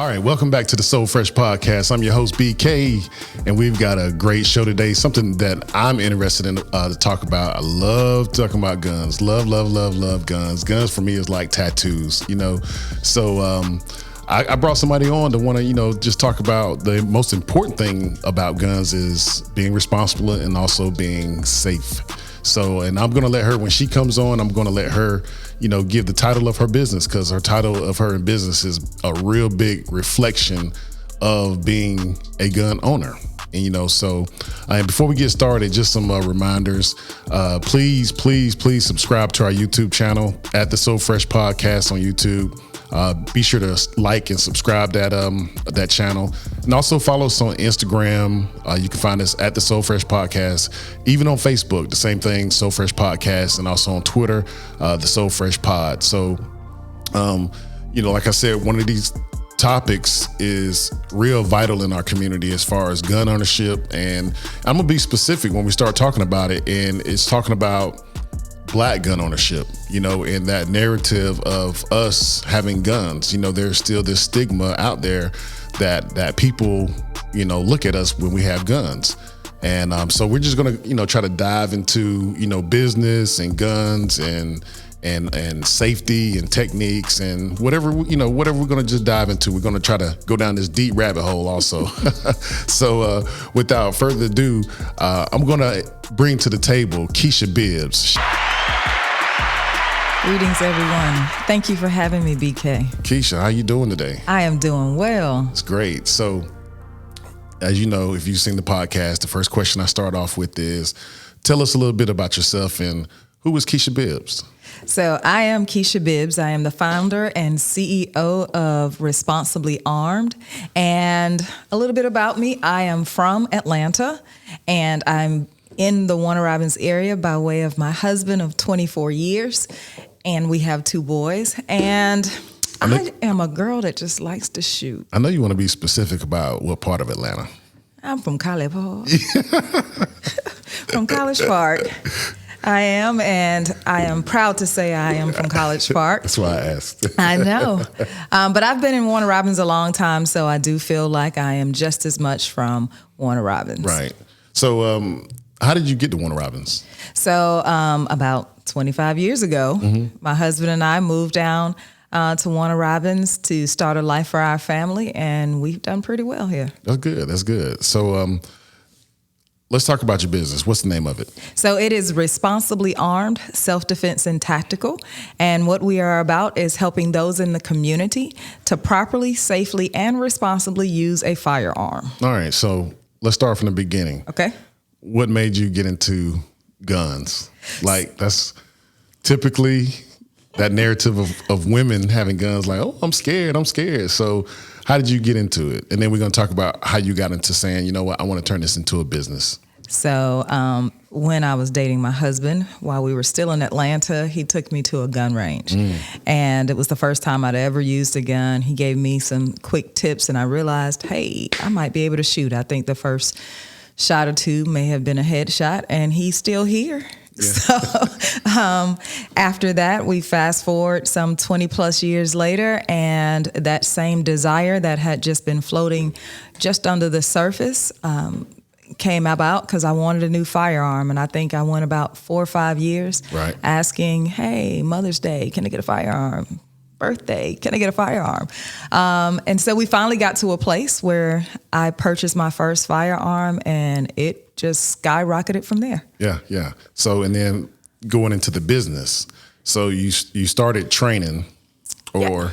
All right, welcome back to the So Fresh Podcast. I'm your host, BK, and we've got a great show today, something that I'm interested in to talk about. I love talking about guns. Love guns. Guns for me is like tattoos, you know. So I brought somebody on to want to, just talk about the most important thing about guns is being responsible and also being safe. So, and I'm going to let her, when she comes on, I'm going to let her, give the title of her business, because her title of her business is a real big reflection of being a gun owner. And, and before we get started, just some reminders. Please subscribe to our YouTube channel at the So Fresh Podcast on YouTube. Be sure to like and subscribe that channel, and also follow us on Instagram. You can find us at the So Fresh Podcast. Even on Facebook, the same thing, So Fresh Podcast, and also on Twitter, the So Fresh Pod. So, like I said, one of these topics is real vital in our community as far as gun ownership, and I'm gonna be specific when we start talking about it, and it's talking about Black gun ownership, and that narrative of us having guns. There's still this stigma out there that people, look at us when we have guns. And so we're just gonna, try to dive into, business and guns and safety and techniques and whatever we're gonna just dive into. We're gonna try to go down this deep rabbit hole also. So without further ado, I'm gonna bring to the table Keisha Bibbs. Greetings, everyone. Thank you for having me, BK. Keisha, how you doing today? I am doing well. It's great. So, as you know, if you've seen the podcast, the first question I start off with is, tell us a little bit about yourself and who is Keisha Bibbs? So I am Keisha Bibbs. I am the founder and CEO of Responsibly Armed. And a little bit about me, I am from Atlanta, and I'm in the Warner Robins area by way of my husband of 24 years. And we have 2 boys. And I am a girl that just likes to shoot. I know you want to be specific about what part of Atlanta. I'm from College Park. From College Park. I am, and I am proud to say I am from College Park. That's why I asked. I know. But I've been in Warner Robins a long time, so I do feel like I am just as much from Warner Robins. Right. So how did you get to Warner Robins? So about 25 years ago, my husband and I moved down to Warner Robins to start a life for our family, and we've done pretty well here. That's good. That's good. So let's talk about your business. What's the name of it? So it is Responsibly Armed, Self-Defense and Tactical. And what we are about is helping those in the community to properly, safely, and responsibly use a firearm. All right. So let's start from the beginning. Okay. What made you get into guns? Like, that's typically that narrative of women having guns, like, oh, I'm scared. So how did you get into it? And then we're going to talk about how you got into saying, you know what, I want to turn this into a business. So when I was dating my husband, while we were still in Atlanta, he took me to a gun range. And it was the first time I'd ever used a gun. He gave me some quick tips, and I realized, hey, I might be able to shoot. I think the first shot or 2 may have been a headshot, and he's still here. Yeah. So after that, we fast forward some 20 plus years later, and that same desire that had just been floating just under the surface came about because I wanted a new firearm. And I think I went about 4 or 5 years asking, hey, Mother's Day, can I get a firearm? Birthday, can I get a firearm? And so we finally got to a place where I purchased my first firearm, and it just skyrocketed from there. Yeah. So, and then going into the business. So you started training, or? Yeah.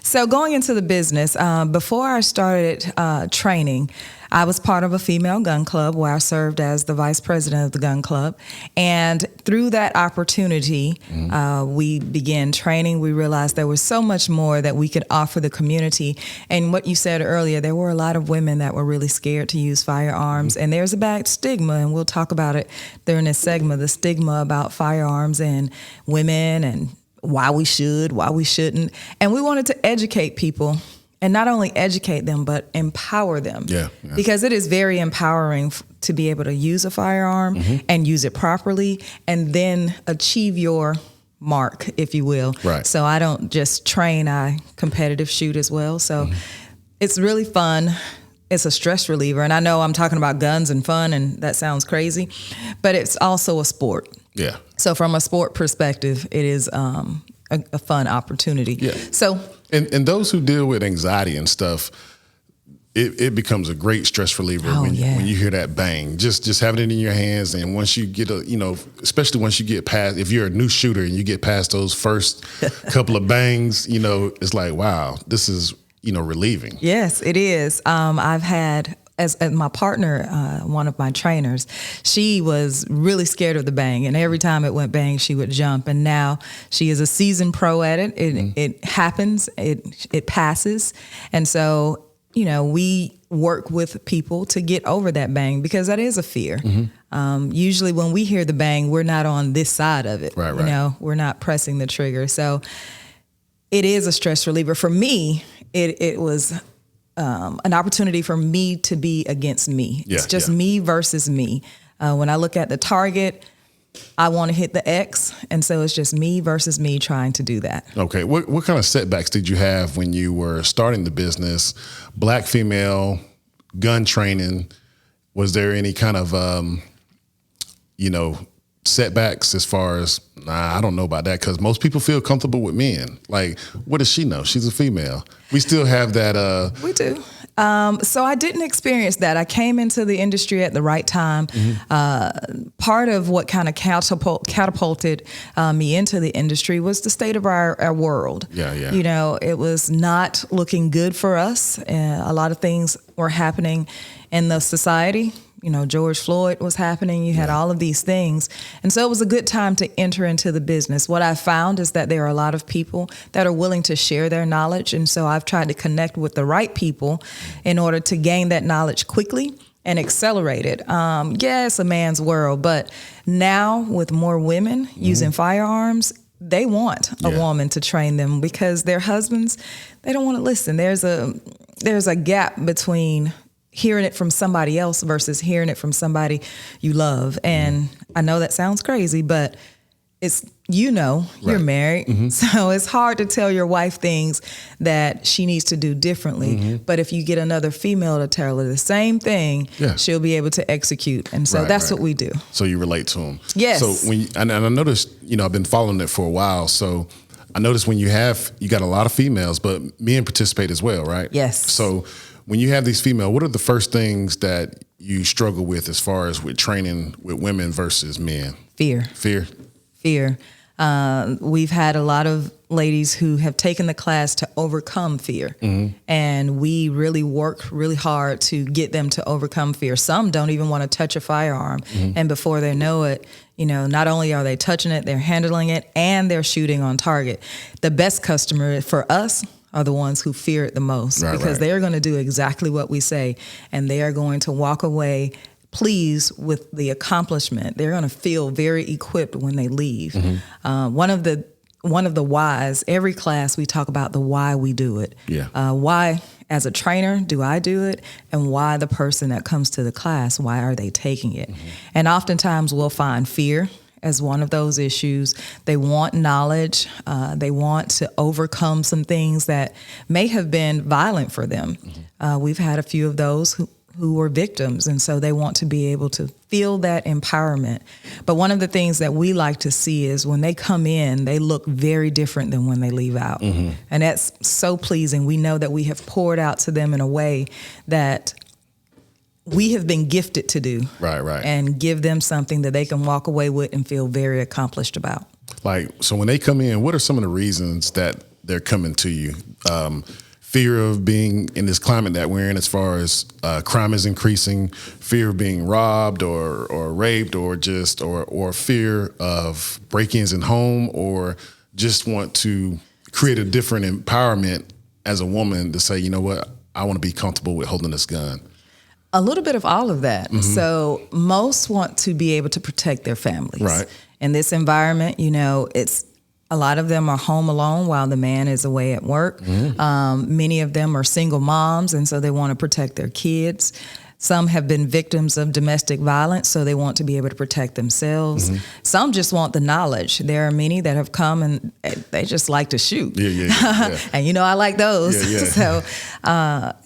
So going into the business, before I started training, I was part of a female gun club where I served as the vice president of the gun club. And through that opportunity, we began training. We realized there was so much more that we could offer the community. And what you said earlier, there were a lot of women that were really scared to use firearms. And there's a bad stigma, and we'll talk about it during this segment, the stigma about firearms and women and why we should, why we shouldn't. And we wanted to educate people. And not only educate them, but empower them. Yeah. Because it is very empowering to be able to use a firearm and use it properly, and then achieve your mark, if you will. Right. So I don't just train, I competitive shoot as well. So It's really fun. It's a stress reliever. And I know I'm talking about guns and fun, and that sounds crazy, but it's also a sport. Yeah. So from a sport perspective, it is a fun opportunity. Yeah. So, and those who deal with anxiety and stuff, it becomes a great stress reliever when you hear that bang. Just having it in your hands, and once you get especially once you get past, if you're a new shooter and you get past those first couple of bangs, it's like, wow, this is relieving. Yes, it is. I've had as my partner, one of my trainers, she was really scared of the bang, and every time it went bang, she would jump. And now she is a seasoned pro at it. It happens. It passes, and so we work with people to get over that bang, because that is a fear. Usually when we hear the bang, we're not on this side of it. Right. We're not pressing the trigger. So it is a stress reliever. For me, it was an opportunity for me to be against me. It's just me versus me. When I look at the target, I want to hit the X, and so it's just me versus me trying to do that. Okay. What kind of setbacks did you have when you were starting the business? Black, female, gun training. Was there any kind of, setbacks as far as, I don't know about that, because most people feel comfortable with men. Like, what does she know? She's a female. We still have that. We do. So I didn't experience that. I came into the industry at the right time. Part of what kind of catapulted me into the industry was the state of our world. Yeah. It was not looking good for us. A lot of things were happening in the society. George Floyd was happening. You had all of these things. And so it was a good time to enter into the business. What I found is that there are a lot of people that are willing to share their knowledge. And so I've tried to connect with the right people in order to gain that knowledge quickly and accelerate it. It's a man's world, but now with more women using firearms, they want a woman to train them, because their husbands, they don't want to listen. There's a gap between hearing it from somebody else versus hearing it from somebody you love. And I know that sounds crazy, but it's, you're married. So it's hard to tell your wife things that she needs to do differently. But if you get another female to tell her the same thing, she'll be able to execute. And so that's what we do. So you relate to them. Yes. So and I noticed, I've been following it for a while. So I noticed when you got a lot of females, but men participate as well, right? Yes. So when you have these female, what are the first things that you struggle with as far as with training with women versus men? Fear. We've had a lot of ladies who have taken the class to overcome fear. And we really work really hard to get them to overcome fear. Some don't even want to touch a firearm. And before they know it, not only are they touching it, they're handling it, and they're shooting on target. The best customer for us are the ones who fear it the most, because they are going to do exactly what we say, and they are going to walk away pleased with the accomplishment. They're going to feel very equipped when they leave. One of the whys, every class we talk about the why we do it. Why, as a trainer, do I do it? And why the person that comes to the class, why are they taking it? And oftentimes we'll find fear as one of those issues. They want knowledge. They want to overcome some things that may have been violent for them. We've had a few of those who were victims, and so they want to be able to feel that empowerment. But one of the things that we like to see is when they come in, they look very different than when they leave out. And that's so pleasing. We know that we have poured out to them in a way that we have been gifted to do. Right. And give them something that they can walk away with and feel very accomplished about. So when they come in, what are some of the reasons that they're coming to you? Fear of being in this climate that we're in, as far as crime is increasing, fear of being robbed or raped, or fear of break-ins in home, or just want to create a different empowerment as a woman to say, you know what, I want to be comfortable with holding this gun. A little bit of all of that. So most want to be able to protect their families. Right. In this environment, it's a lot of them are home alone while the man is away at work. Many of them are single moms, and so they want to protect their kids. Some have been victims of domestic violence, so they want to be able to protect themselves. Some just want the knowledge. There are many that have come and they just like to shoot. Yeah. And I like those. Yeah. So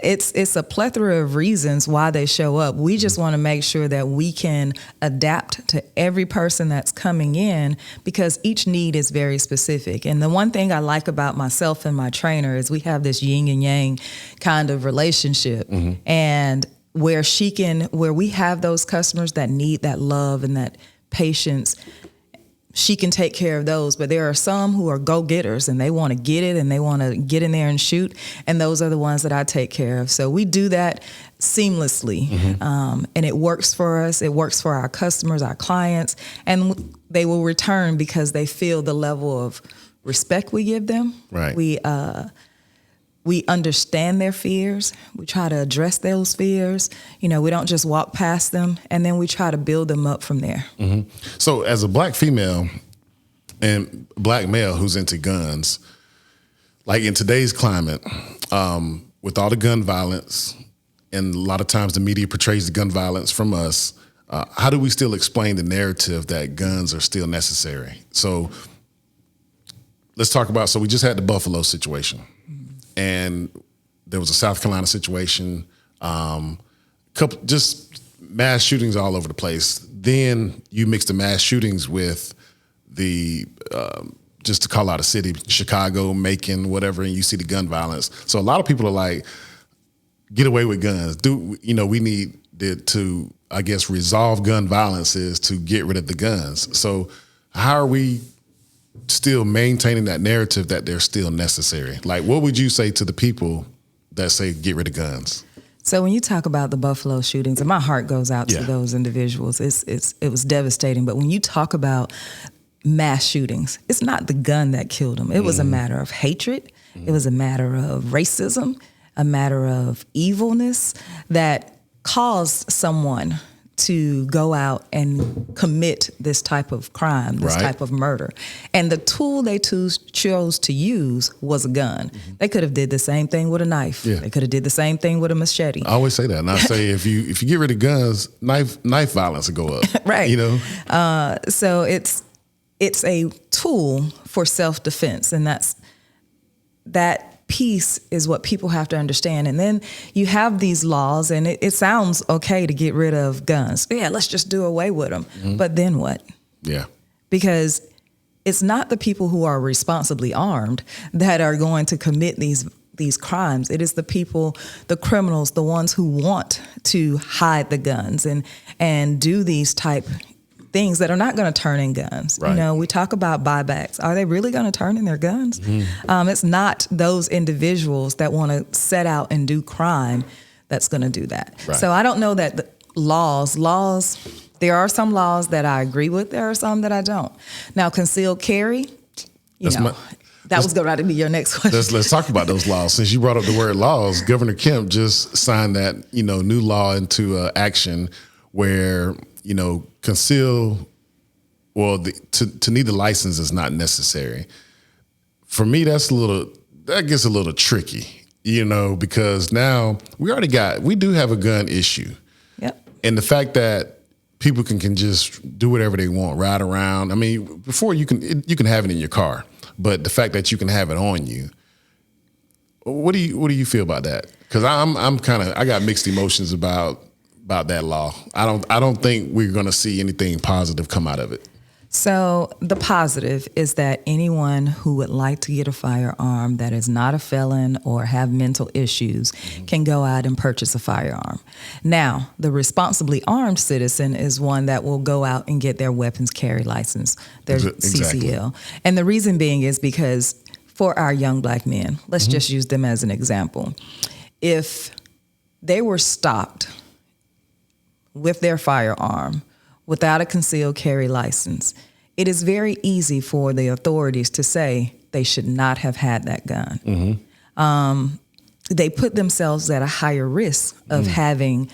it's a plethora of reasons why they show up. We just want to make sure that we can adapt to every person that's coming in, because each need is very specific. And the one thing I like about myself and my trainer is we have this yin and yang kind of relationship. And where we have those customers that need that love and that patience, she can take care of those. But there are some who are go-getters and they want to get it and they want to get in there and shoot. And those are the ones that I take care of. So we do that seamlessly. And it works for us. It works for our customers, our clients, and they will return because they feel the level of respect we give them. Right. We understand their fears. We try to address those fears. We don't just walk past them, and then we try to build them up from there. So as a Black female and Black male who's into guns, like in today's climate, with all the gun violence, and a lot of times the media portrays the gun violence from us, how do we still explain the narrative that guns are still necessary? So let's talk about, so we just had the Buffalo situation. And there was a South Carolina situation, just mass shootings all over the place. Then you mix the mass shootings with the, just to call out a city, Chicago, Macon, whatever, and you see the gun violence. So a lot of people are like, get away with guns. We need to, I guess, resolve gun violence is to get rid of the guns. So how are we still maintaining that narrative that they're still necessary? Like, what would you say to the people that say get rid of guns? So when you talk about the Buffalo shootings, and my heart goes out to those individuals, it was devastating. But when you talk about mass shootings, it's not the gun that killed them. It was a matter of hatred. It was a matter of racism, a matter of evilness that caused someone to go out and commit this type of crime, this type of murder. And the tool they chose to use was a gun. They could have did the same thing with a knife. They could have did the same thing with a machete. I always say that. And I say, if you get rid of guns, knife violence will go up. Right. So it's a tool for self-defense. And that piece is what people have to understand. And then you have these laws, and it sounds okay to get rid of guns. Yeah, let's just do away with them. But then what? Yeah. Because it's not the people who are responsibly armed that are going to commit these crimes. It is the people, the criminals, the ones who want to hide the guns and do these type things that are not going to turn in guns. Right. We talk about buybacks. Are they really going to turn in their guns? It's not those individuals that want to set out and do crime that's going to do that. Right. So I don't know that the laws, there are some laws that I agree with. There are some that I don't. Now, concealed carry, that was going to be your next question. Let's talk about those laws. Since you brought up the word laws, Governor Kemp just signed that, new law into action where, to need a license is not necessary. For me, that gets a little tricky, because now we do have a gun issue. Yep. And the fact that people can just do whatever they want, ride around. I mean, before you can have it in your car, but the fact that you can have it on you, what do you feel about that? Because I got mixed emotions about that law. I don't think we're going to see anything positive come out of it. So the positive is that anyone who would like to get a firearm that is not a felon or have mental issues can go out and purchase a firearm. Now, the responsibly armed citizen is one that will go out and get their weapons carry license, their CCL. And the reason being is because for our young Black men, let's just use them as an example. If they were stopped with their firearm without a concealed carry license, it is very easy for the authorities to say they should not have had that gun. They put themselves at a higher risk of having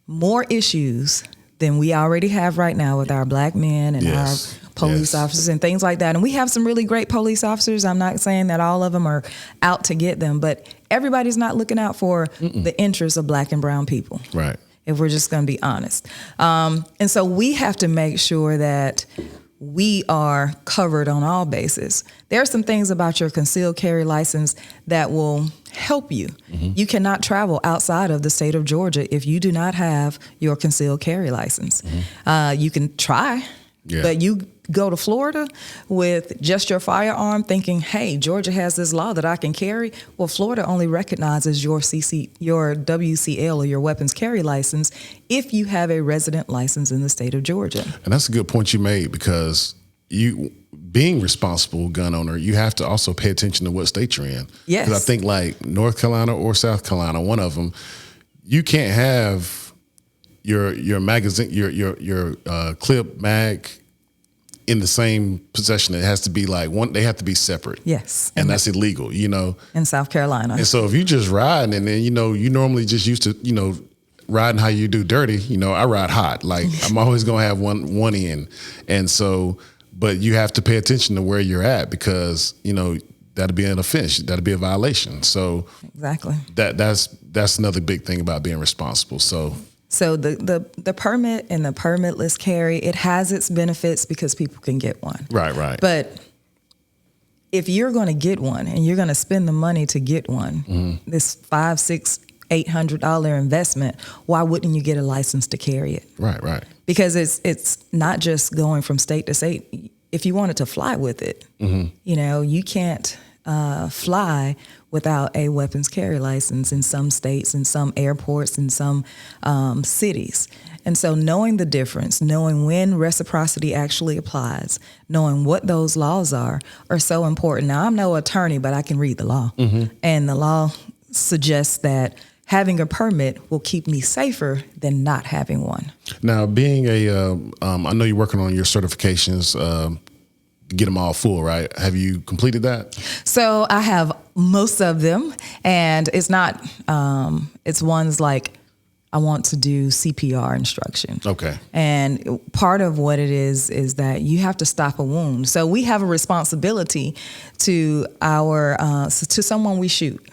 more issues than we already have right now with our Black men and our police officers and things like that. And we have some really great police officers. I'm not saying that all of them are out to get them, but everybody's not looking out for the interests of Black and brown people. Right. if we're just going to be honest. And so we have to make sure that we are covered on all bases. There are some things about your concealed carry license that will help you. You cannot travel outside of the state of Georgia if you do not have your concealed carry license. You can try, but you go to Florida with just your firearm thinking, hey, Georgia has this law that I can carry. Well, Florida only recognizes your WCL or your weapons carry license if you have a resident license in the state of Georgia. And that's a good point you made, because you, being responsible gun owner, you have to also pay attention to what state you're in. Yes. Because I think like North Carolina or South Carolina, one of them, you can't have your magazine, your clip mag in the same possession. It has to be like one. They have to be separate. Yes, and that's illegal. In South Carolina. And so if you just riding, and then you normally just used to riding how you do dirty. I ride hot. Like I'm always gonna have one end, and so. But you have to pay attention to where you're at, because that'll be an offense. That'll be a violation. So exactly. That's another big thing about being responsible. So the permit and the permitless carry, it has its benefits because people can get one. Right. But if you're going to get one and you're going to spend the money to get one, this $500, $600, $800 investment, why wouldn't you get a license to carry it? Right. Because it's not just going from state to state. If you wanted to fly with it, you can't fly without a weapons carry license in some states, in some airports, in some cities. And so knowing the difference, knowing when reciprocity actually applies, knowing what those laws are so important. Now, I'm no attorney, but I can read the law. And the law suggests that having a permit will keep me safer than not having one. Now, being I know you're working on your certifications, get them all full, right? Have you completed that? So I have most of them, and it's not, it's ones like I want to do CPR instruction. Okay. And part of what it is that you have to stop a wound. So we have a responsibility to to someone we shoot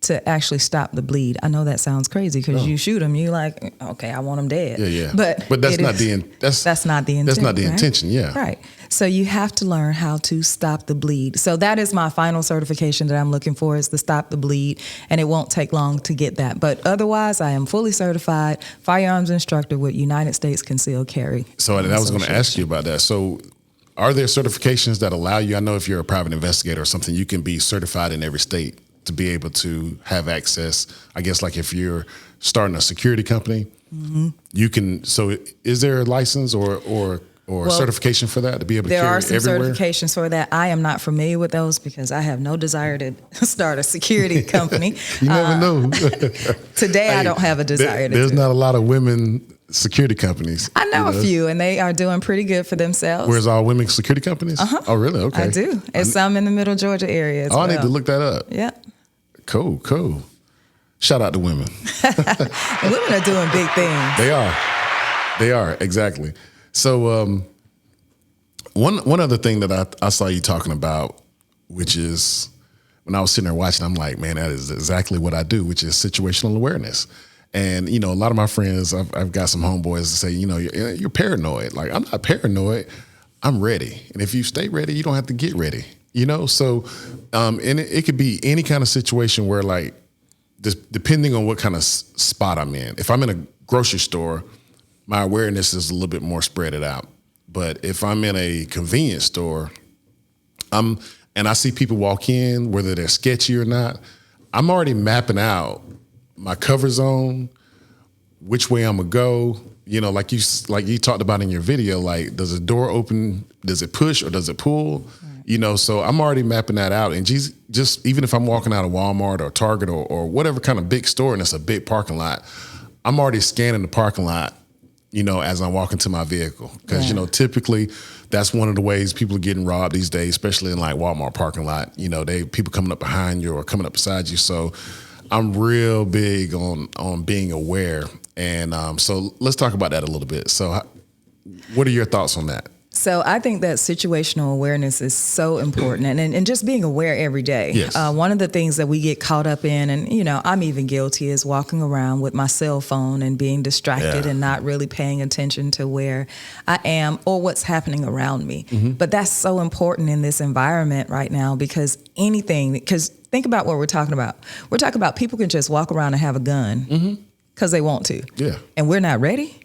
to actually stop the bleed. I know that sounds crazy because you shoot them, you like, okay, I want them dead. Yeah. But that's not the intent. That's not the intent. That's not the right? intention. Yeah. Right. So you have to learn how to stop the bleed. So that is my final certification that I'm looking for, is to stop the bleed, and it won't take long to get that. But otherwise, I am fully certified firearms instructor with United States Concealed Carry. So I was going to ask you about that. So are there certifications that allow you? I know if you're a private investigator or something, you can be certified in every state to be able to have access. I guess like if you're starting a security company, you can. So is there a license or certification for that to be able to carry everywhere? There are some certifications for that. I am not familiar with those because I have no desire to start a security company. You never know. Today, I don't have a desire to. There's not a lot of women security companies. I know a few, and they are doing pretty good for themselves. Where's all women security companies? Oh, really? Okay. I do. And some in the middle Georgia area as well. I need to look that up. Yeah. Cool. Shout out to women. Women are doing big things. They are, exactly. So one other thing that I saw you talking about, which is when I was sitting there watching, I'm like, man, that is exactly what I do, which is situational awareness. And, a lot of my friends, I've got some homeboys that say, you're paranoid. Like, I'm not paranoid. I'm ready. And if you stay ready, you don't have to get ready, So, and it could be any kind of situation where, like, just depending on what kind of spot I'm in. If I'm in a grocery store, my awareness is a little bit more spread out. But if I'm in a convenience store, and I see people walk in, whether they're sketchy or not, I'm already mapping out my cover zone, which way I'm gonna go. Like you talked about in your video, like, does the door open? Does it push or does it pull? Right. So I'm already mapping that out. And just even if I'm walking out of Walmart or Target or whatever kind of big store and it's a big parking lot, I'm already scanning the parking lot, as I'm walking to my vehicle. Because, typically that's one of the ways people are getting robbed these days, especially in like Walmart parking lot. People coming up behind you or coming up beside you. So I'm real big on being aware. And so let's talk about that a little bit. So what are your thoughts on that? So I think that situational awareness is so important, and just being aware every day. Yes. One of the things that we get caught up in, and I'm even guilty, is walking around with my cell phone and being distracted and not really paying attention to where I am or what's happening around me. But that's so important in this environment right now, because think about what we're talking about. We're talking about people can just walk around and have a gun because they want to. Yeah. And we're not ready.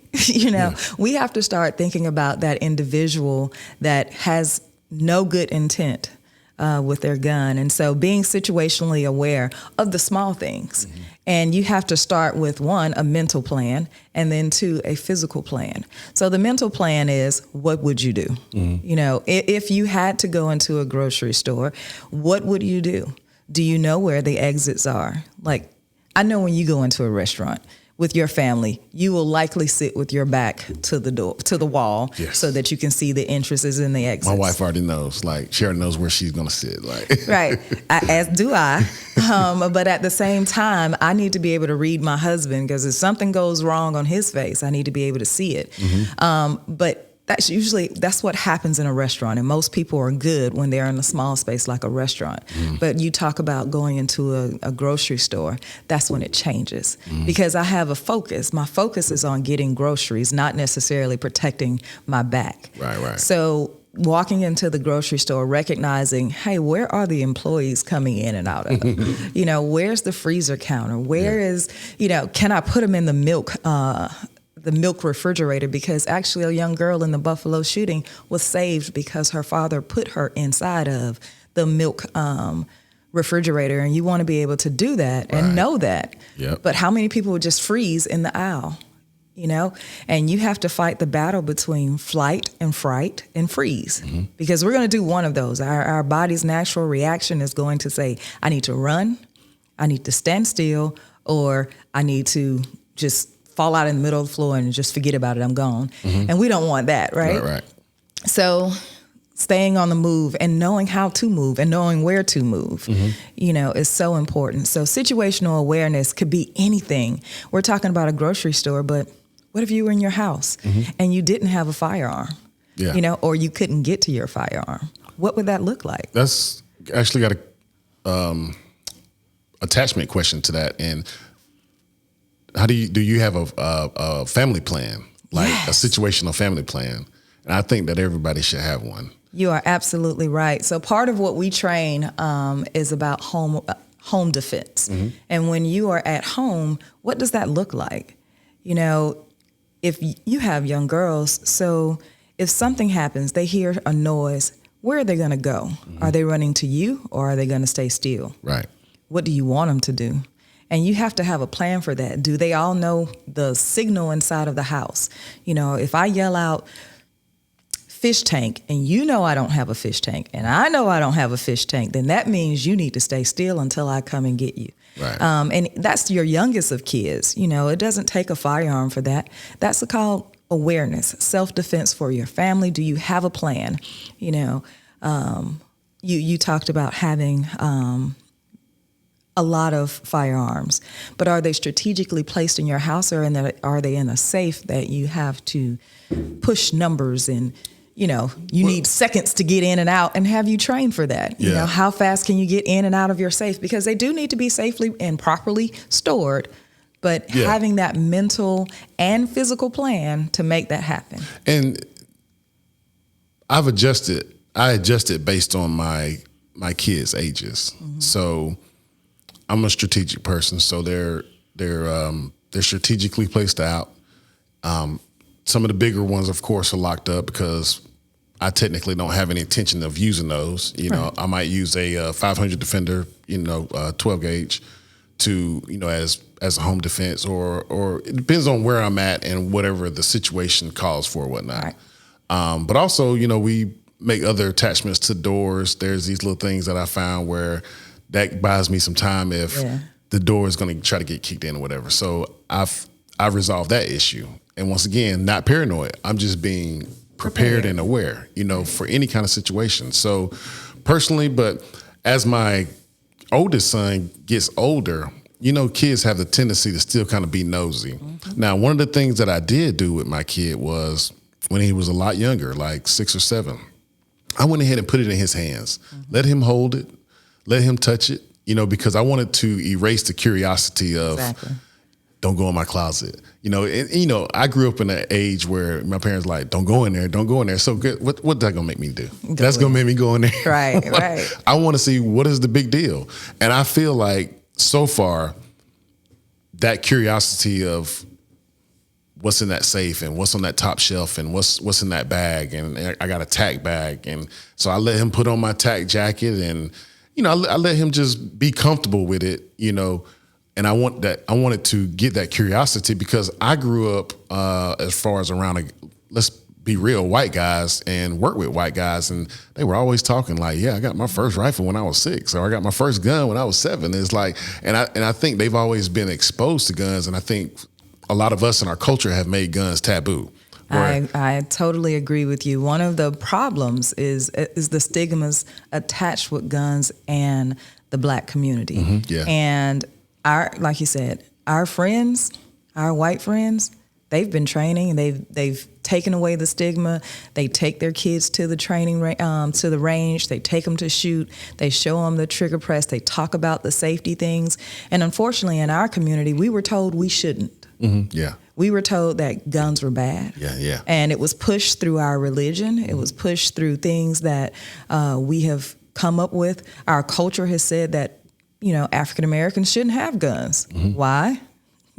We have to start thinking about that individual that has no good intent with their gun. And so being situationally aware of the small things. And you have to start with, 1, a mental plan, and then 2, a physical plan. So the mental plan is, what would you do? If you had to go into a grocery store, what would you do? Do you know where the exits are? Like, I know when you go into a restaurant with your family, you will likely sit with your back to the door, to the wall, so that you can see the entrances and the exits. My wife already knows. Like, she already knows where she's going to sit. Like, right, as do I. But at the same time, I need to be able to read my husband, because if something goes wrong on his face, I need to be able to see it. But that's what happens in a restaurant, and most people are good when they're in a small space like a restaurant. But you talk about going into a grocery store, that's when it changes, because I have a focus. My focus is on getting groceries, not necessarily protecting my back. Right. So walking into the grocery store, recognizing, hey, where are the employees coming in and out of? Where's the freezer counter? Where is, can I put them in the milk refrigerator? Because actually a young girl in the Buffalo shooting was saved because her father put her inside of the milk refrigerator. And you want to be able to do that and know that. But how many people would just freeze in the aisle? And you have to fight the battle between flight and fright and freeze, because we're going to do one of those. Our body's natural reaction is going to say, I need to run, I need to stand still, or I need to just fall out in the middle of the floor and just forget about it, I'm gone. And we don't want that, right? So staying on the move and knowing how to move and knowing where to move, is so important. So situational awareness could be anything. We're talking about a grocery store, but what if you were in your house and you didn't have a firearm, or you couldn't get to your firearm? What would that look like? That's actually got a attachment question to that. And how do you have a family plan, like a situational family plan? And I think that everybody should have one. You are absolutely right. So part of what we train is about home defense. And when you are at home, what does that look like? If you have young girls, so if something happens, they hear a noise, where are they going to go? Are they running to you, or are they going to stay still? Right. What do you want them to do? And you have to have a plan for that. Do they all know the signal inside of the house? If I yell out fish tank and I don't have a fish tank and I know I don't have a fish tank, then that means you need to stay still until I come and get you. Right. And that's your youngest of kids. It doesn't take a firearm for that. That's called awareness, self-defense for your family. Do you have a plan? You talked about having a lot of firearms, but are they strategically placed in your house, or are they in a safe that you have to push numbers and you need seconds to get in and out, and have you trained for that? How fast can you get in and out of your safe? Because they do need to be safely and properly stored, but having that mental and physical plan to make that happen. And I adjusted based on my kids' ages. So I'm a strategic person, so they're strategically placed out. Some of the bigger ones, of course, are locked up because I technically don't have any intention of using those. I might use a 500 Defender, 12 gauge to, as a home defense, or it depends on where I'm at and whatever the situation calls for, whatnot. But also, we make other attachments to doors. There's these little things that I found where that buys me some time if the door is going to try to get kicked in or whatever. So I've resolved that issue. And once again, not paranoid. I'm just being prepared and aware, for any kind of situation. So personally, but as my oldest son gets older, kids have the tendency to still kind of be nosy. Now, one of the things that I did do with my kid was when he was a lot younger, like 6 or 7. I went ahead and put it in his hands. Let him hold it. Let him touch it, because I wanted to erase the curiosity of don't go in my closet. And, I grew up in an age where my parents like, don't go in there, don't go in there. So what's that going to make me do? That's going to make me go in there. Right. I want to see what is the big deal. And I feel like so far that curiosity of what's in that safe and what's on that top shelf and what's in that bag, and I got a tack bag, and so I let him put on my tack jacket, and I let him just be comfortable with it, and I wanted to get that curiosity because I grew up as far as around let's be real, white guys, and work with white guys, and they were always talking like, yeah, I got my first rifle when I was 6, or I got my first gun when I was 7. It's like, and I think they've always been exposed to guns, and I think a lot of us in our culture have made guns taboo. I totally agree with you. One of the problems is the stigmas attached with guns and the Black community. Yeah. And like you said, our friends, our white friends, they've been training. They've taken away the stigma. They take their kids to the training to the range. They take them to shoot. They show them the trigger press. They talk about the safety things. And unfortunately, in our community, we were told we shouldn't. Yeah. We were told that guns were bad. Yeah. And it was pushed through our religion. It was pushed through things that we have come up with. Our culture has said that, African Americans shouldn't have guns. Why?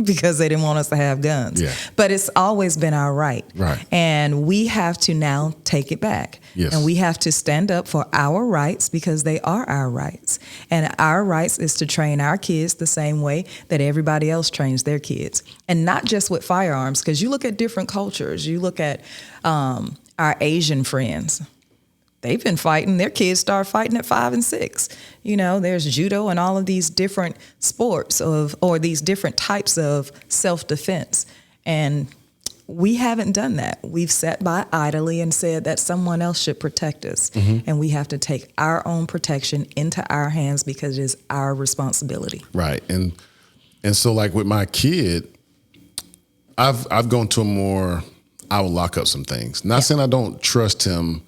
Because they didn't want us to have guns. Yeah. But it's always been our right. Right. And we have to now take it back. Yes. And we have to stand up for our rights because they are our rights. And our rights is to train our kids the same way that everybody else trains their kids. And not just with firearms, because you look at different cultures. You look at our Asian friends. They've been fighting. Their kids start fighting at 5 and 6. There's judo and all of these different sports or these different types of self-defense. And we haven't done that. We've sat by idly and said that someone else should protect us. And we have to take our own protection into our hands because it is our responsibility. Right. And so like with my kid, I've gone to a more, I will lock up some things. Not saying I don't trust him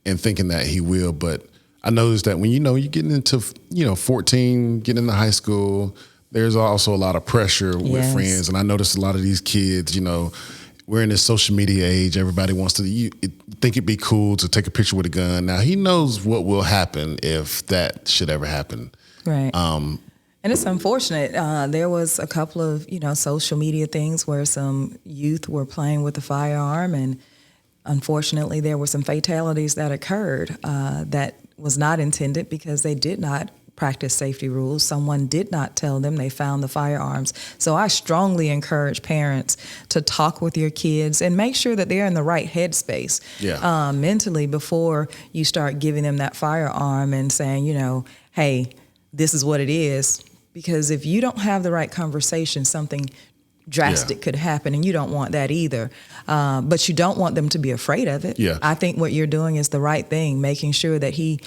and thinking that he will, but I noticed that when you're getting into 14, getting into high school, there's also a lot of pressure with friends, and I noticed a lot of these kids, we're in this social media age. Everybody wants to think it'd be cool to take a picture with a gun. Now he knows what will happen if that should ever happen. Right. And it's unfortunate. There was a couple of social media things where some youth were playing with a firearm, and unfortunately, there were some fatalities that occurred that was not intended because they did not practice safety rules. Someone did not tell them they found the firearms. So I strongly encourage parents to talk with your kids and make sure that they're in the right headspace mentally before you start giving them that firearm and saying, hey, this is what it is. Because if you don't have the right conversation, something drastic could happen, and you don't want that either. But you don't want them to be afraid of it. Yeah. I think what you're doing is the right thing, making sure that he,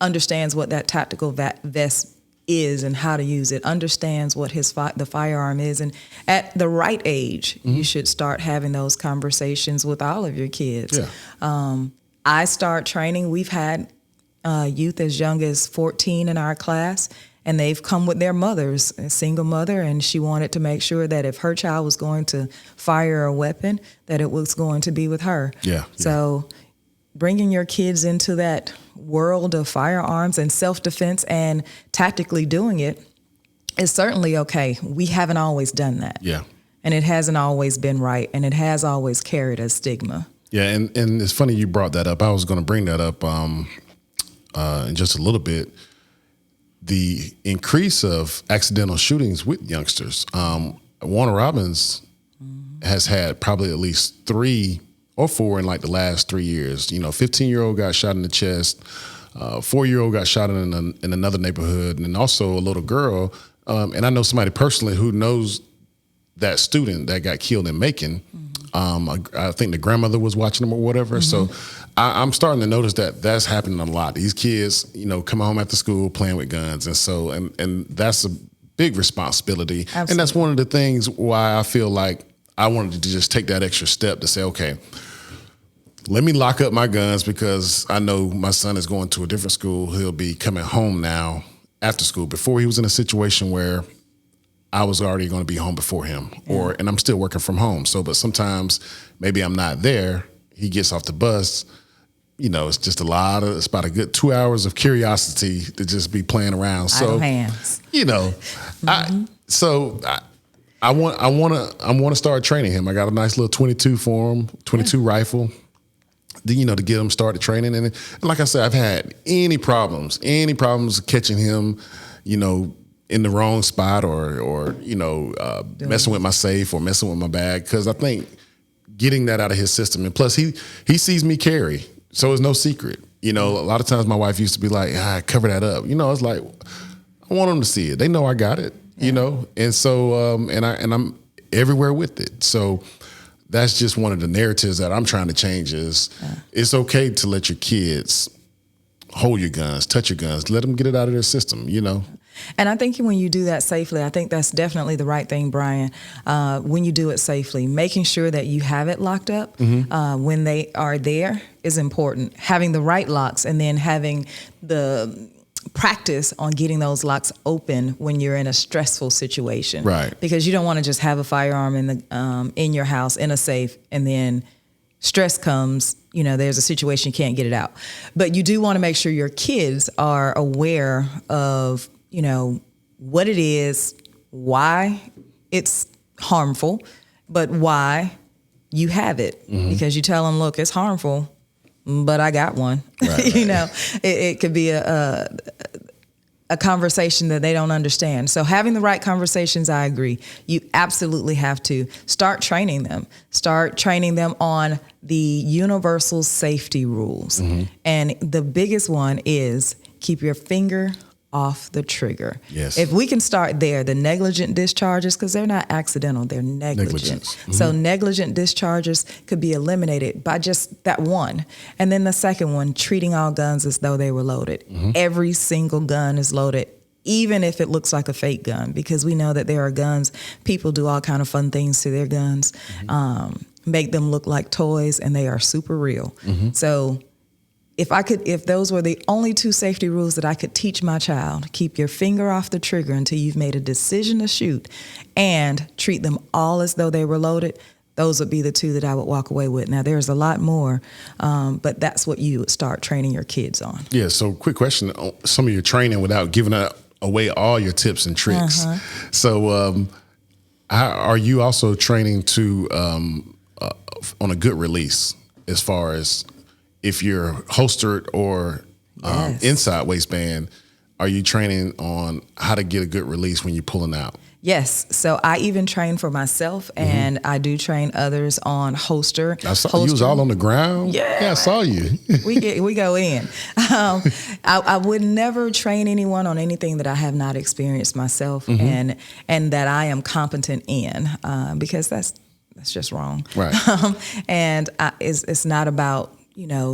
understands what that tactical vest is and how to use it, understands what the firearm is. And at the right age, you should start having those conversations with all of your kids. Yeah. I start training. We've had youth as young as 14 in our class, and they've come with their mothers, a single mother, and she wanted to make sure that if her child was going to fire a weapon, that it was going to be with her. Yeah. So bringing your kids into that world of firearms and self-defense and tactically doing it is certainly okay. We haven't always done that. Yeah. And it hasn't always been right, and it has always carried a stigma. Yeah, and it's funny you brought that up. I was going to bring that up in just a little bit. The increase of accidental shootings with youngsters. Warner Robins has had probably at least 3 or 4 in like the last 3 years. 15-year-old got shot in the chest. 4-year-old got shot in another neighborhood, and also a little girl. And I know somebody personally who knows that student that got killed in Macon. I think the grandmother was watching them or whatever. So I'm starting to notice that that's happening a lot. These kids, come home after school playing with guns. And so, and that's a big responsibility. Absolutely. And that's one of the things why I feel like I wanted to just take that extra step to say, okay, let me lock up my guns because I know my son is going to a different school. He'll be coming home now after school. Before, he was in a situation where I was already going to be home before him, and I'm still working from home. So, but sometimes maybe I'm not there. He gets off the bus. It's just it's about a good 2 hours of curiosity to just be playing around. So, hands. I want to start training him. I got a nice little 22 for him, 22 rifle. To get him started training, and like I said, I've had any problems catching him, in the wrong spot or messing with my safe or messing with my bag, because I think getting that out of his system, and plus he sees me carry, so it's no secret. A lot of times my wife used to be like, cover that up. It's like, I want them to see it. They know I got it. And so and I'm everywhere with it. So that's just one of the narratives that I'm trying to change is it's okay to let your kids hold your guns, touch your guns, let them get it out of their system, And I think when you do that safely, I think that's definitely the right thing, Brian. When you do it safely, making sure that you have it locked up when they are there is important. Having the right locks and then having the practice on getting those locks open when you're in a stressful situation. Right. Because you don't want to just have a firearm in your house, in a safe, and then stress comes, there's a situation, you can't get it out. But you do want to make sure your kids are aware of what it is, why it's harmful, but why you have it. Because you tell them, look, it's harmful, but I got one. Right. It could be a conversation that they don't understand. So having the right conversations, I agree. You absolutely have to start training them. Start training them on the universal safety rules. And the biggest one is keep your finger off the trigger. Yes. If we can start there, the negligent discharges, because they're not accidental, they're negligent. So negligent discharges could be eliminated by just that one. And then the second one, treating all guns as though they were loaded. Every single gun is loaded, even if it looks like a fake gun, because we know that there are guns, people do all kind of fun things to their guns, make them look like toys, and they are super real. So if those were the only two safety rules that I could teach my child, keep your finger off the trigger until you've made a decision to shoot and treat them all as though they were loaded, those would be the two that I would walk away with. Now, there's a lot more, but that's what you would start training your kids on. Yeah, so quick question. Some of your training without giving away all your tips and tricks. So are you also training to on a good release as far as if you're holstered or inside waistband, are you training on how to get a good release when you're pulling out? Yes. So I even train for myself, and I do train others on holster. I saw you was all on the ground. Yeah, I saw you. we go in. I would never train anyone on anything that I have not experienced myself and that I am competent in, because that's just wrong. Right. It's not about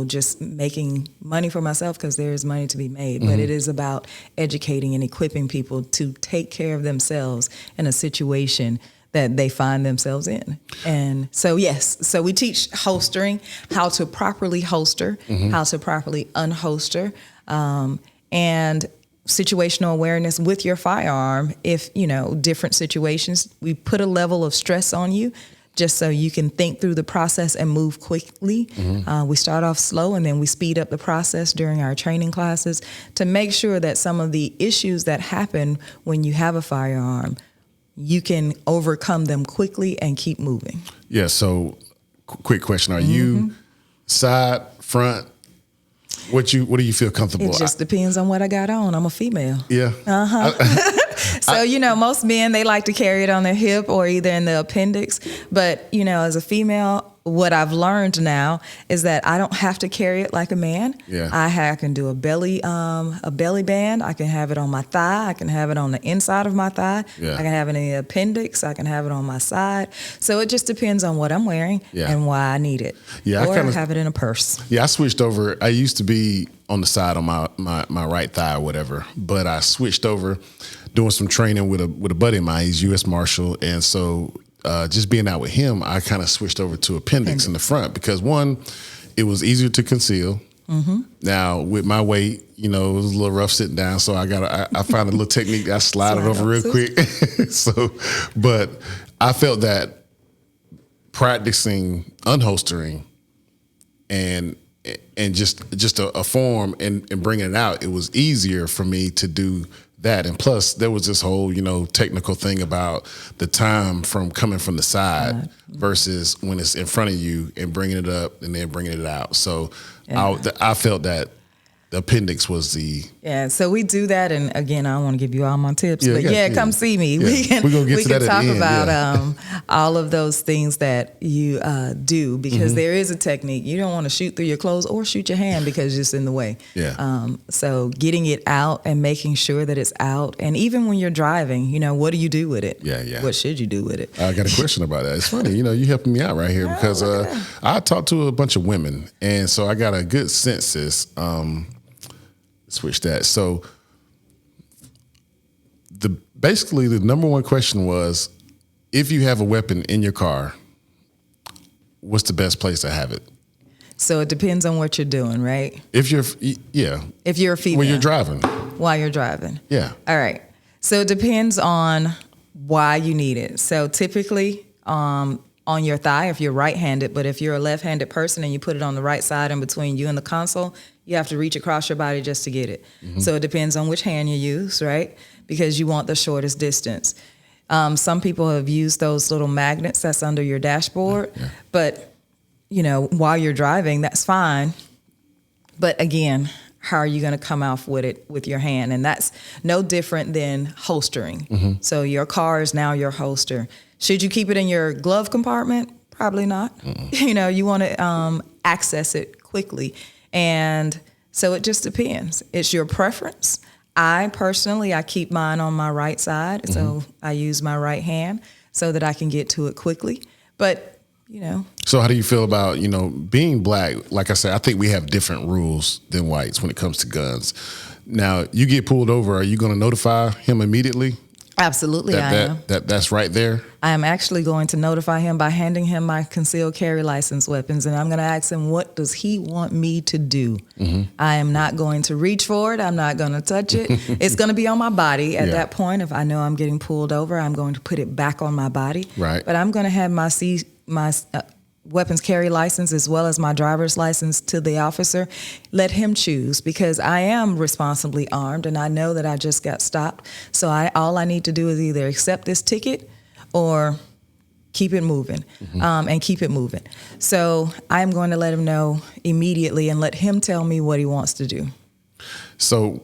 just making money for myself, because there is money to be made, but it is about educating and equipping people to take care of themselves in a situation that they find themselves in. And so, yes, so we teach holstering, how to properly holster, how to properly unholster, and situational awareness with your firearm. If, different situations, we put a level of stress on you, just so you can think through the process and move quickly. We start off slow, and then we speed up the process during our training classes to make sure that some of the issues that happen when you have a firearm, you can overcome them quickly and keep moving. Yeah, so quick question. Are you side, front? What do you feel comfortable? It just depends on what I got on. I'm a female. Yeah. So, most men, they like to carry it on their hip or either in the appendix. But, as a female, what I've learned now is that I don't have to carry it like a man. Yeah. I can do a belly band. I can have it on my thigh. I can have it on the inside of my thigh. Yeah. I can have it in the appendix. I can have it on my side. So it just depends on what I'm wearing and why I need it. Yeah, or I have it in a purse. Yeah, I switched over. I used to be on the side on my right thigh or whatever, but I switched over doing some training with a buddy of mine. He's U.S. Marshal, and so just being out with him, I kind of switched over to appendix in the front, because one, it was easier to conceal. Mm-hmm. Now with my weight, it was a little rough sitting down, so I found a little technique that I slide it over real quick. So, but I felt that practicing unholstering and just a form and bringing it out, it was easier for me to do that. And plus there was this whole, technical thing about the time from coming from the side versus when it's in front of you and bringing it up and then bringing it out. So I felt that the appendix was the... Yeah, so we do that. And again, I don't want to give you all my tips, but come see me. Yeah. We can talk about all of those things that you do, because there is a technique. You don't want to shoot through your clothes or shoot your hand because it's in the way. Yeah. So getting it out and making sure that it's out. And even when you're driving, what do you do with it? Yeah. What should you do with it? I got a question about that. It's funny, you helping me out right here because I talked to a bunch of women, and so I got a good census. Switch that. So basically the number one question was, if you have a weapon in your car, what's the best place to have it? So it depends on what you're doing, right? If you're a female. When you're driving. While you're driving. Yeah. All right. So it depends on why you need it. So typically on your thigh if you're right-handed, but if you're a left-handed person and you put it on the right side in between you and the console, you have to reach across your body just to get it. Mm-hmm. So it depends on which hand you use, right? Because you want the shortest distance. Some people have used those little magnets that's under your dashboard, but while you're driving, that's fine. But again, how are you going to come off with it with your hand? And that's no different than holstering. Mm-hmm. So your car is now your holster. Should you keep it in your glove compartment? Probably not. Mm-mm. You want to access it quickly. And so it just depends. It's your preference. I personally keep mine on my right side. Mm-hmm. So I use my right hand so that I can get to it quickly. But, So how do you feel about, being black? Like I said, I think we have different rules than whites when it comes to guns. Now, you get pulled over, are you going to notify him immediately? Absolutely, I am. That's right there? I am actually going to notify him by handing him my concealed carry license weapons, and I'm going to ask him, what does he want me to do? Mm-hmm. I am not going to reach for it. I'm not going to touch it. It's going to be on my body at that point. If I know I'm getting pulled over, I'm going to put it back on my body. Right. But I'm going to have my weapons carry license as well as my driver's license to the officer. Let him choose, because I am responsibly armed and I know that I just got stopped. So all I need to do is either accept this ticket or keep it moving, and keep it moving. So I'm going to let him know immediately and let him tell me what he wants to do. So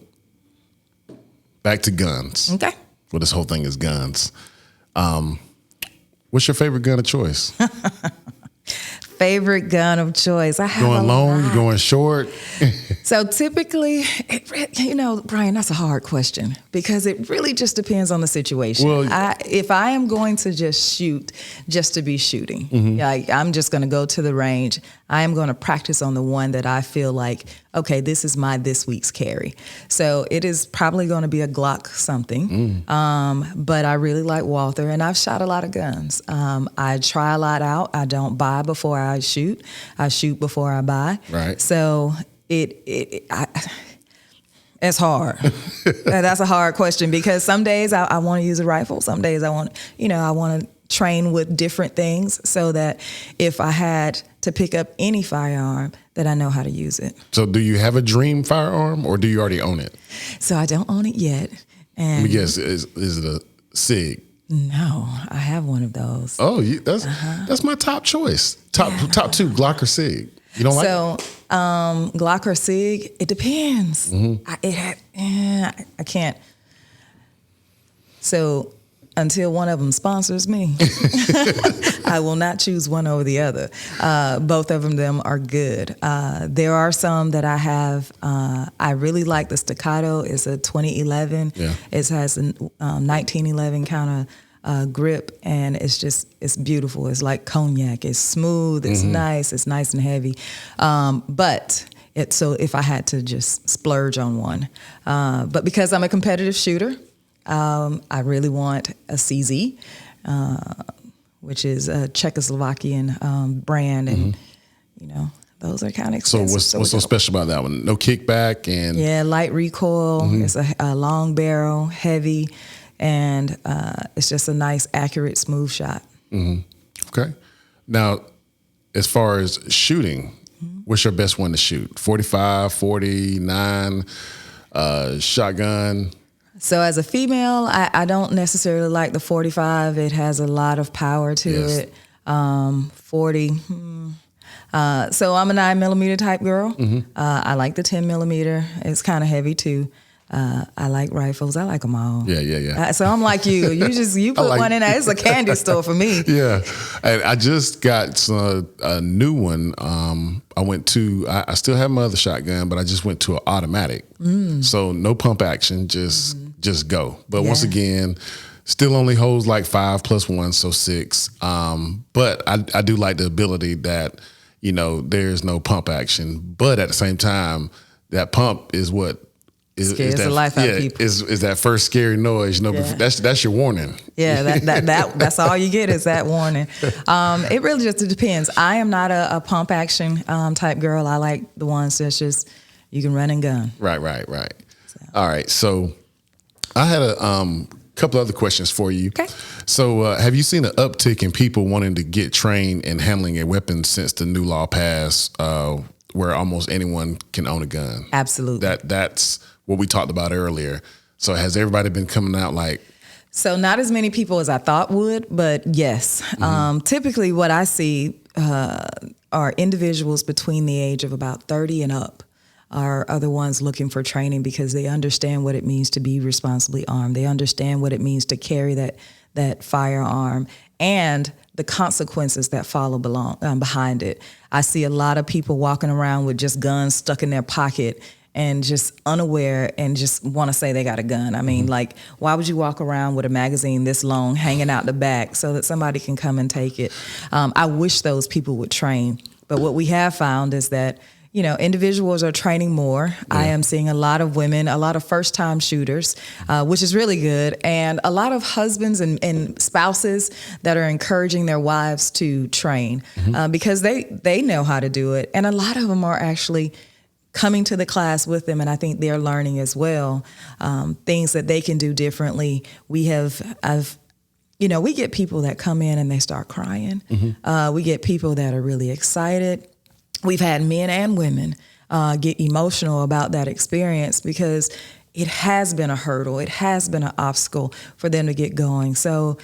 back to guns. Okay. Well, this whole thing is guns. What's your favorite gun of choice? Favorite gun of choice. I have going long, you going short? So typically, Brian, that's a hard question because it really just depends on the situation. Well, if I am going to just shoot just to be shooting, I'm just going to go to the range. I am going to practice on the one that I feel like, okay, this is my this week's carry. So it is probably going to be a Glock something. But I really like Walther, and I've shot a lot of guns. I try a lot out. I don't buy before I shoot. I shoot before I buy. Right. So it's hard. That's a hard question because some days I want to use a rifle. Some days I want to train with different things so that if I had to pick up any firearm, that I know how to use it. So do you have a dream firearm or do you already own it? So I don't own it yet. And let me guess, is it a SIG? No, I have one of those. Oh, that's my top choice. Top two, Glock or SIG. You don't like it? Glock or SIG, it depends. I can't. So until one of them sponsors me, I will not choose one over the other. Both of them are good. There are some that I have. I really like the Staccato. It's a 2011. Yeah. It has a 1911 kind of grip, and it's beautiful. It's like cognac. It's smooth. It's nice. It's nice and heavy. So if I had to just splurge on one, but because I'm a competitive shooter, I really want a CZ, which is a Czechoslovakian brand, and those are kind of So expensive. what's so special about that one? No kickback and light recoil. It's a long barrel, heavy, and it's just a nice, accurate, smooth shot. Okay. Now, as far as shooting, what's your best one to shoot? 45, 49, shotgun? So as a female, I don't necessarily like the 45. It has a lot of power to it. 40. So I'm a 9mm type girl. I like the 10mm. It's kind of heavy too. I like rifles. I like them all. Yeah. So I'm like you. You put one in there. It's a candy store for me. Yeah. And I just got a new one. I still have my other shotgun, but I just went to an automatic. So no pump action, just go. But once again, still only holds like 5 + 1, so 6. But I do like the ability that, there's no pump action. But at the same time, that pump is what scares the life out of people. Is that first scary noise? That's your warning. Yeah, that's all you get is that warning. It really just depends. I am not a pump action type girl. I like the ones that's just you can run and gun. Right. So. All right. So I had a couple other questions for you. Okay. So have you seen an uptick in people wanting to get trained in handling a weapon since the new law passed, where almost anyone can own a gun? Absolutely. That's what we talked about earlier. So has everybody been coming out like? So not as many people as I thought would, but yes. Typically what I see are individuals between the age of about 30 and up are the ones looking for training because they understand what it means to be responsibly armed. They understand what it means to carry that firearm and the consequences that follow behind it. I see a lot of people walking around with just guns stuck in their pocket and just unaware and just want to say they got a gun. I mean, like, why would you walk around with a magazine this long hanging out the back so that somebody can come and take it? I wish those people would train. But what we have found is that, individuals are training more. Yeah. I am seeing a lot of women, a lot of first-time shooters, which is really good, and a lot of husbands and spouses that are encouraging their wives to train because they know how to do it. And a lot of them are actually coming to the class with them, and I think they're learning as well things that they can do differently. We get people that come in and they start crying. We get people that are really excited. We've had men and women get emotional about that experience because it has been a hurdle. It has been an obstacle for them to get going. So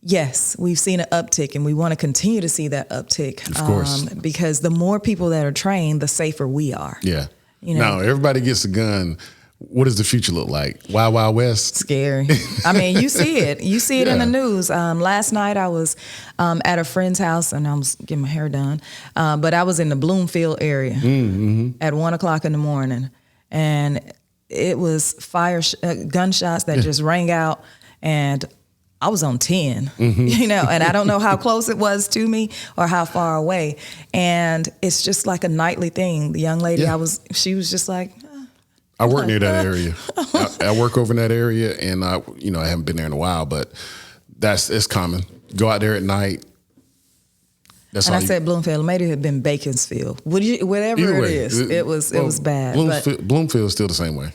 yes, we've seen an uptick, and we want to continue to see that uptick. Of course. Because the more people that are trained, the safer we are. Yeah. Now, everybody gets a gun. What does the future look like? Wild, Wild West? Scary. I mean, you see it. You see it in the news. Last night I was at a friend's house, and I was getting my hair done. But I was in the Bloomfield area at 1:00 in the morning. And it was gunshots that just rang out, and I was on 10, and I don't know how close it was to me or how far away. And it's just like a nightly thing. The young lady she was just like, I work near that area. I work over in that area, and I haven't been there in a while, but it's common. Go out there at night. And I said Bloomfield. It may have been Baconsfield. Whatever it is, it was bad. Bloomfield is still the same way.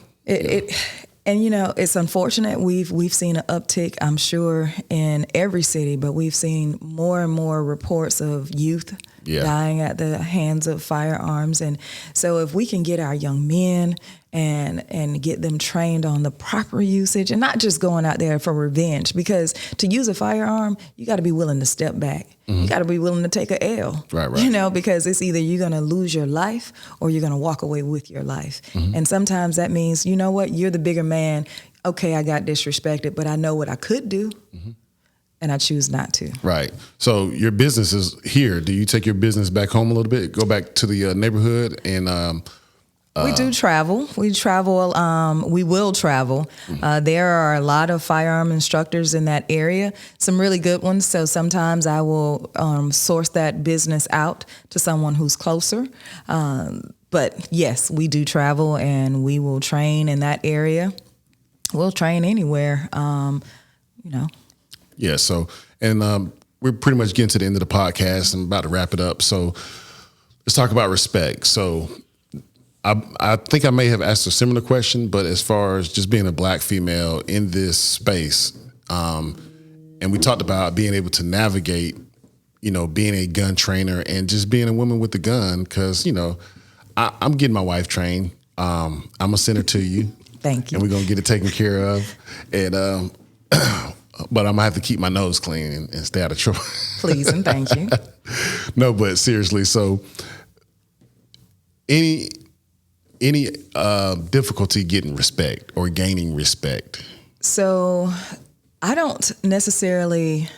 And it's unfortunate. We've seen an uptick, I'm sure, in every city, but we've seen more and more reports of youth dying at the hands of firearms. And so if we can get our young men and get them trained on the proper usage and not just going out there for revenge, because to use a firearm, you got to be willing to step back. You got to be willing to take a L, right. Because it's either you're going to lose your life or you're going to walk away with your life. And sometimes that means, you know what, you're the bigger man. Okay, I got disrespected, but I know what I could do. And I choose not to. Right. So your business is here. Do you take your business back home a little bit? Go back to the neighborhood and we do travel. We will travel. There are a lot of firearm instructors in that area, some really good ones. So sometimes I will source that business out to someone who's closer. But yes, we do travel, and we will train in that area. We'll train anywhere, Yeah. So, and we're pretty much getting to the end of the podcast and about to wrap it up. So let's talk about respect. So I think I may have asked a similar question, but as far as just being a Black female in this space, and we talked about being able to navigate, being a gun trainer and just being a woman with a gun, because, I'm getting my wife trained. I'm going to send her to you. Thank you. And we're going to get it taken care of. And but I'm going to have to keep my nose clean and stay out of trouble. Please and thank you. No, but seriously, so any difficulty getting respect or gaining respect? So I don't necessarily,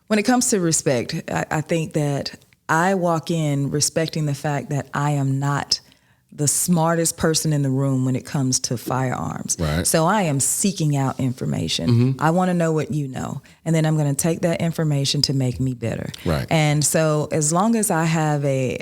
when it comes to respect, I think that I walk in respecting the fact that I am not the smartest person in the room when it comes to firearms. Right. So I am seeking out information. I want to know what you know. And then I'm going to take that information to make me better. Right. And so as long as I have a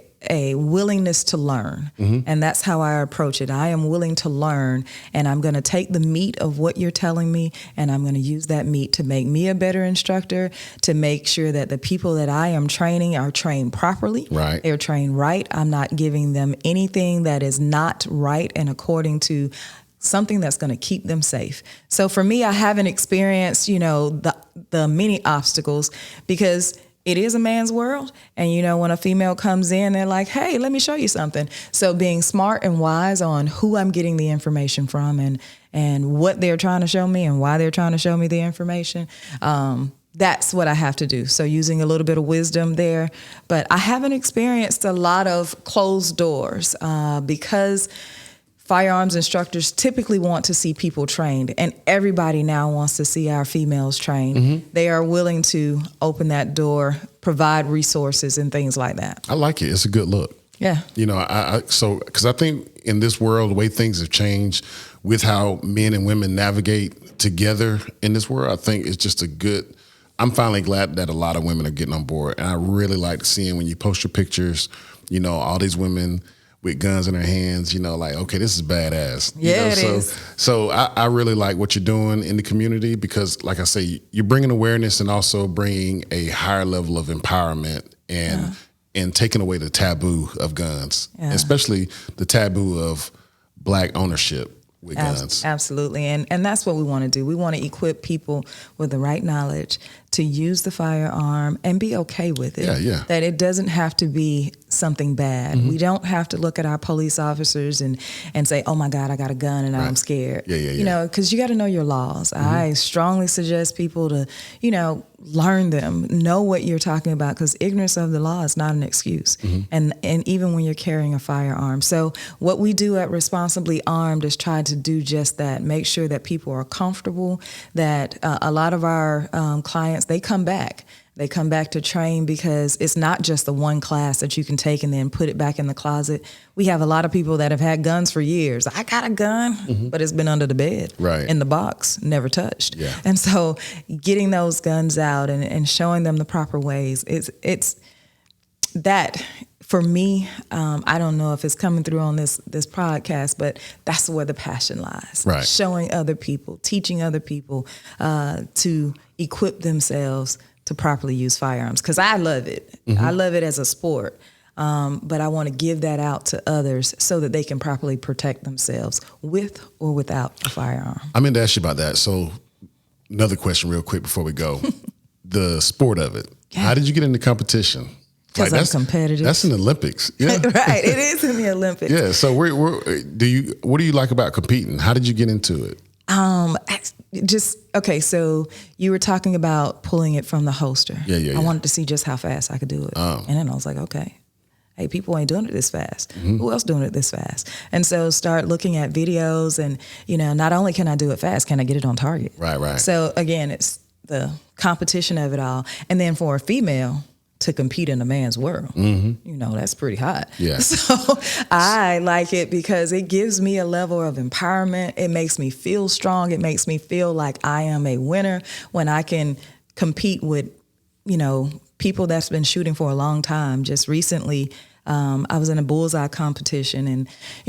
willingness to learn, and that's how I approach it. I am willing to learn, and I'm going to take the meat of what you're telling me, and I'm going to use that meat to make me a better instructor, to make sure that the people that I am training are trained properly. Right. They're trained right. I'm not giving them anything that is not right and according to something that's going to keep them safe. So for me, I haven't experienced, the many obstacles, because it is a man's world. And, when a female comes in, they're like, hey, let me show you something. So being smart and wise on who I'm getting the information from and what they're trying to show me and why they're trying to show me the information, that's what I have to do. So using a little bit of wisdom there. But I haven't experienced a lot of closed doors because firearms instructors typically want to see people trained, and everybody now wants to see our females trained. They are willing to open that door, provide resources and things like that. I like it. It's a good look. Yeah. Because I think in this world, the way things have changed with how men and women navigate together in this world, I think it's just I'm finally glad that a lot of women are getting on board. And I really like seeing when you post your pictures, all these women with guns in their hands, like, okay, this is badass. Yeah, it is. So I really like what you're doing in the community, because, like I say, you're bringing awareness and also bringing a higher level of empowerment and taking away the taboo of guns, especially the taboo of Black ownership with guns. Absolutely. And that's what we want to do. We want to equip people with the right knowledge to use the firearm and be okay with it. Yeah. That it doesn't have to be something bad. We don't have to look at our police officers and say, oh my God, I got a gun and I'm scared. Yeah. Because you got to know your laws. I strongly suggest people to, learn them, know what you're talking about, because ignorance of the law is not an excuse. And even when you're carrying a firearm. So what we do at Responsibly Armed is try to do just that, make sure that people are comfortable, that a lot of our clients, they come back. They come back to train because it's not just the one class that you can take and then put it back in the closet. We have a lot of people that have had guns for years. I got a gun, but it's been under the bed, in the box, never touched. Yeah. And so getting those guns out and showing them the proper ways, it's that for me. I don't know if it's coming through on this podcast, but that's where the passion lies. Right. Showing other people, teaching other people to equip themselves to properly use firearms, because I love it. I love it as a sport, but I want to give that out to others so that they can properly protect themselves with or without a firearm. I meant to ask you about that. So another question real quick before we go. The sport of it. Yeah. How did you get into competition? Because I'm competitive. That's in the Olympics. Yeah. Right. It is in the Olympics. Yeah. So what do you like about competing? How did you get into it? So you were talking about pulling it from the holster. Yeah. I wanted to see just how fast I could do it. And then I was like, okay, hey, people ain't doing it this fast. Who else doing it this fast? And so start looking at videos and, not only can I do it fast, can I get it on target? Right. So again, it's the competition of it all. And then for a female to compete in a man's world, that's pretty hot. Yeah. So I like it because it gives me a level of empowerment. It makes me feel strong. It makes me feel like I am a winner when I can compete with, people that's been shooting for a long time. Just recently, I was in a bullseye competition, and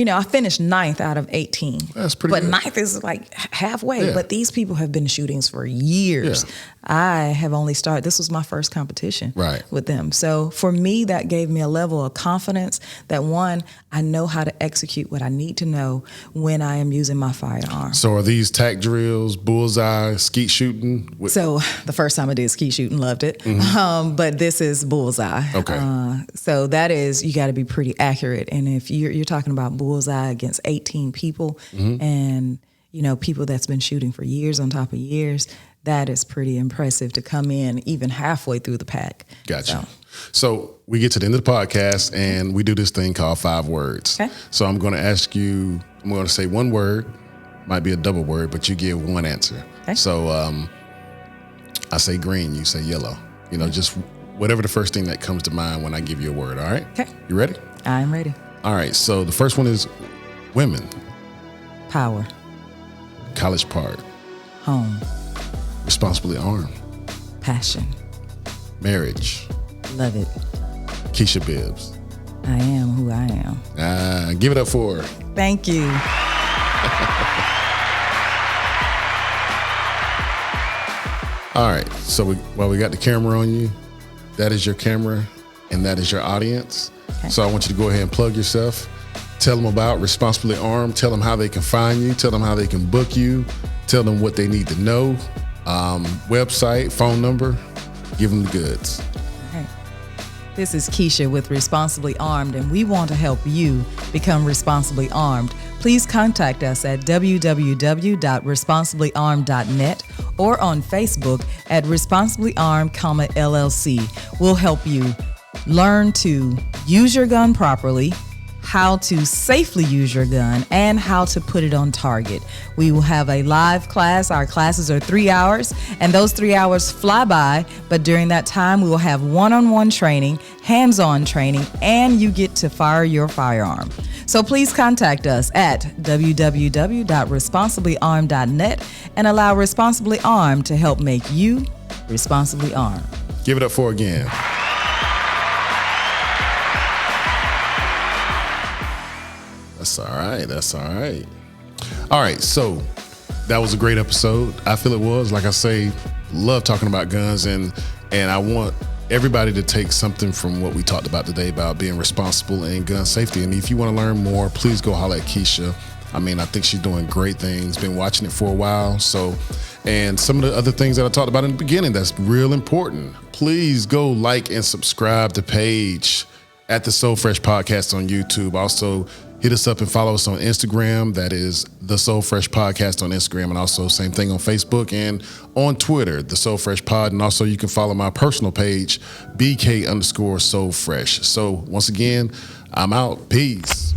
I finished 9th out of 18. That's pretty but good. 9th is like halfway. Yeah. But these people have been shootings for years. Yeah. I have only started. This was my first competition Right. with them. So for me, that gave me a level of confidence that, one, I know how to execute what I need to know when I am using my firearm. So are these tac drills, bullseye, skeet shooting? So the first time I did skeet shooting, loved it. But this is bullseye. Okay. So that is, you got to be pretty accurate. And if you're talking about bullseye against 18 people and, people that's been shooting for years on top of years, that is pretty impressive to come in even halfway through the pack. Gotcha. So we get to the end of the podcast and we do this thing called 5 words. Okay. So I'm going to ask you, I'm going to say one word, might be a double word, but you give one answer. Okay. So I say green, you say yellow. Just whatever the first thing that comes to mind when I give you a word. All right? Okay. You ready? I'm ready. All right. So the first one is women, Power. college park, Home. responsibly armed, Passion. marriage, Love it. Keisha Bibbs. I am who I am. Give it up for her. Thank you. All right. So we got the camera on you. That is your camera, and that is your audience. Okay. So I want you to go ahead and plug yourself. Tell them about Responsibly Armed. Tell them how they can find you. Tell them how they can book you. Tell them what they need to know. Website, phone number. Give them the goods. Okay. This is Keisha with Responsibly Armed, and we want to help you become responsibly armed. Please contact us at www.responsiblyarmed.net or on Facebook at Responsibly Armed, LLC. We'll help you learn to use your gun properly, how to safely use your gun, and how to put it on target. We will have a live class. Our classes are 3 hours, and those 3 hours fly by, but during that time, we will have one-on-one training, hands-on training, and you get to fire your firearm. So please contact us at www.responsiblyarmed.net and allow Responsibly Armed to help make you responsibly armed. Give it up for again. That's all right. That's all right. All right. So that was a great episode. I feel it was. Like I say, love talking about guns, and I want everybody to take something from what we talked about today about being responsible in gun safety. And if you want to learn more, please go holler at Keisha. I think she's doing great things. Been watching it for a while. So, and some of the other things that I talked about in the beginning, that's real important. Please go like and subscribe to the page at the So Fresh Podcast on YouTube. Also, hit us up and follow us on Instagram. That is the So Fresh Podcast on Instagram, and also same thing on Facebook and on Twitter, the So Fresh Pod. And also you can follow my personal page, BK_So Fresh. So once again, I'm out. Peace.